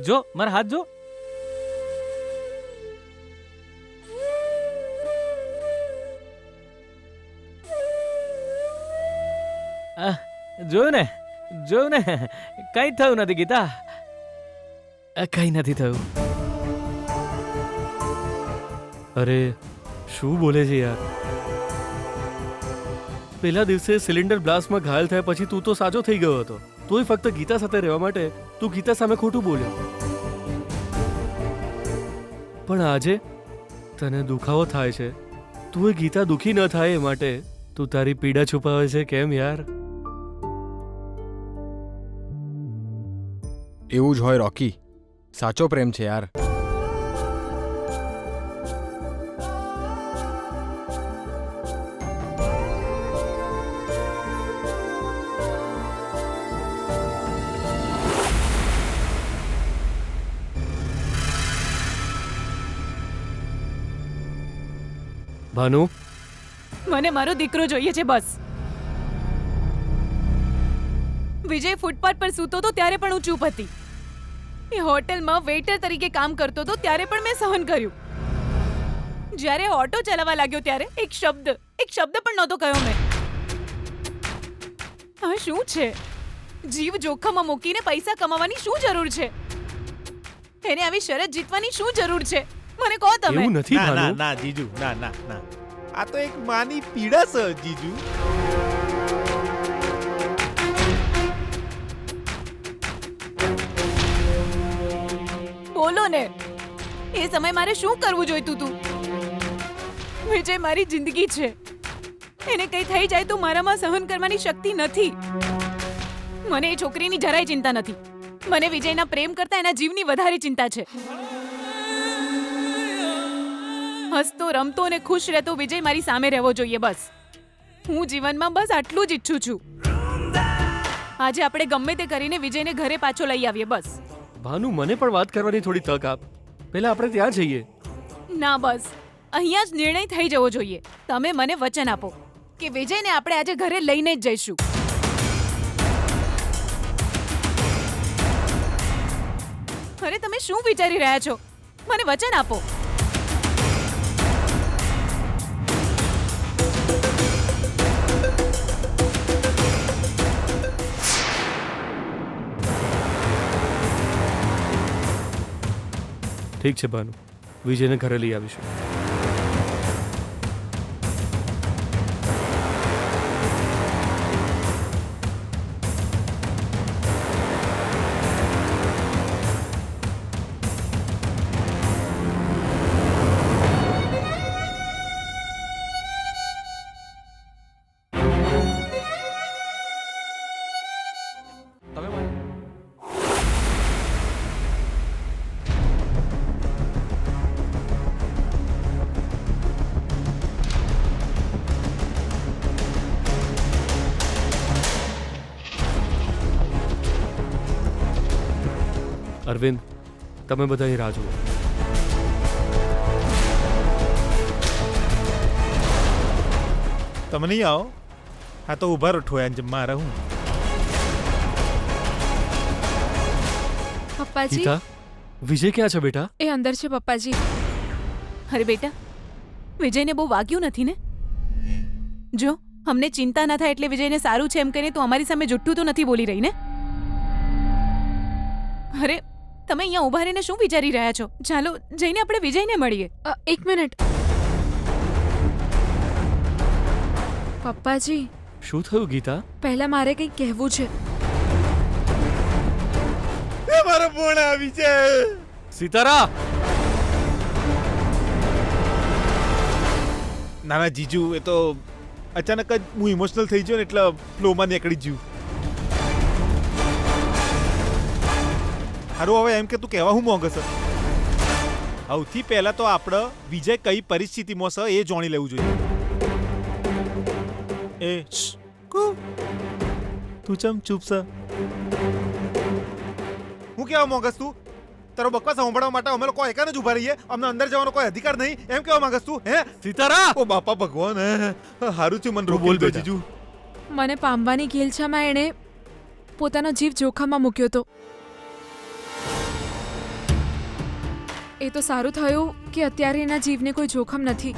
જો મારા હાથ જો. જોયું ને કઈ થયું નથી ગીતા, કઈ નથી થયું. અરે શું બોલે છે યાર? પેલા દિવસે સિલિન્ડર બ્લાસ્ટમાં ઘાયલ થયા પછી તું તો સાજો થઈ ગયો હતો, તોય ફક્ત ગીતા સાથે રહેવા માટે તું ગીતા સામે ખોટું બોલ્યો. પણ આજે તને દુખાવો થાય છે, તું એ ગીતા દુખી ન થાય એ માટે તું તારી પીડા છુપાવે છે. કેમ યાર? એવું જ હોય રોકી, સાચો પ્રેમ છે યાર. ભાનુ, મને મારો દીકરો જોઈએ છે બસ. વિજય ફૂટપાથ પર સૂતો હતો ત્યારે પણ હું ચૂપ હતી. એ હોટેલમાં વેઇટર તરીકે કામ કરતો હતો ત્યારે પણ મેં સહન કર્યું. જ્યારે ઓટો ચલાવવા લાગ્યો ત્યારે એક શબ્દ પણ નહોતો કહ્યો મેં. આ શું છે? જીવ જોખમમાં મૂકીને પૈસા કમાવાની શું જરૂર છે? એને આવી શરત જીતવાની શું જરૂર છે? મને કહો તમે. એવું નથી ના ના ભાનુ. ના જીજુ, ના ના ના, આ તો એક માની પીડા છે જીજુ. બોલો ને, એ સમય મારે શું કરવું જોઈતું તું? વિજય મારી જિંદગી છે. એને કંઈ થઈ જાય તો મારામાં સહન કરવાની શક્તિ નથી. મને એ છોકરીની જરાય ચિંતા નથી. મને વિજયના પ્રેમ કરતા એના જીવની વધારે ચિંતા છે. હસતો રમતો અને ખુશ રહેતો વિજય મારી સામે રહેવો જોઈએ બસ. હું જીવનમાં બસ આટલું જ ઈચ્છું છું. આજે આપણે ગમે તે કરીને વિજયને ઘરે પાછો લઈ આવીએ બસ. ભાનુ, મને પણ વાત કરવાની થોડી તક આપ. પહેલા આપણે ત્યાં જઈએ. ના, બસ અહીંયા જ નિર્ણય થઈ જવો જોઈએ. તમે મને વચન આપો કે વિજયને આપણે આજે ઘરે લઈને જ જઈશું. અરે તમે શું વિચારી રહ્યા છો? મને વચન આપો. ઠીક છે ભાનુ, વિજયને ઘરે લઈ આવીશું. અરવિંદ, તમે બધા અહીં રાહ જુઓ. તમે નહીં આવો? હા તો ઉભા રહો, ઠોયા મારા હું. પપ્પાજી, ગીતા, વિજય ક્યાં છે બેટા? એ અંદર છે પપ્પાજી. અરે બેટા, વિજયને બહુ વાગ્યું નથી ને? જો અમને ચિંતા ન થાય એટલે વિજયને સારું છે એમ કહીને તું અમારી સામે જુઠ્ઠું તો નથી બોલી રહી ને? અરે તમે અહીંયા ઉભા રહીને શું વિચારી રહ્યા છો? ચાલો જઈને આપણે વિજયને મળીએ. એક મિનિટ પપ્પાજી, શું થયું ગીતા? પહેલા મારે કંઈક કહેવું છે. એ મારો ફોન આવી છે. સિતારા! ના ના જીજુ, એ તો અચાનક જ હું ઇમોશનલ થઈ ગયો ને એટલે ફ્લોમાં નીકળી ગયું. હારું, હવે એમ કે તું કહેવા હું માંગે છે? સૌથી પહેલા તો આપણે વિજય કઈ પરિસ્થિતિમાં છે એ જાણી લેવું જોઈએ. એ તું ચમ ચૂપ છે? હું કહેવા માંગસ તું? તારો બકવાસ સાંભળવા માટે અમે લોકો એકાને જ ઉભા રહીએ? અમને અંદર જવાનો કોઈ અધિકાર નહીં એમ કહેવા માંગસ તું? હે સિતારા! ઓ બાપા ભગવાન, હારું છે મને રોકી દો જીજુ. મને પામવાની ઘેલછામાં એણે પોતાનો જીવ જોખમમાં મૂક્યો હતો. એ તો સારું થયું કે અત્યારે એના જીવને કોઈ જોખમ નથી.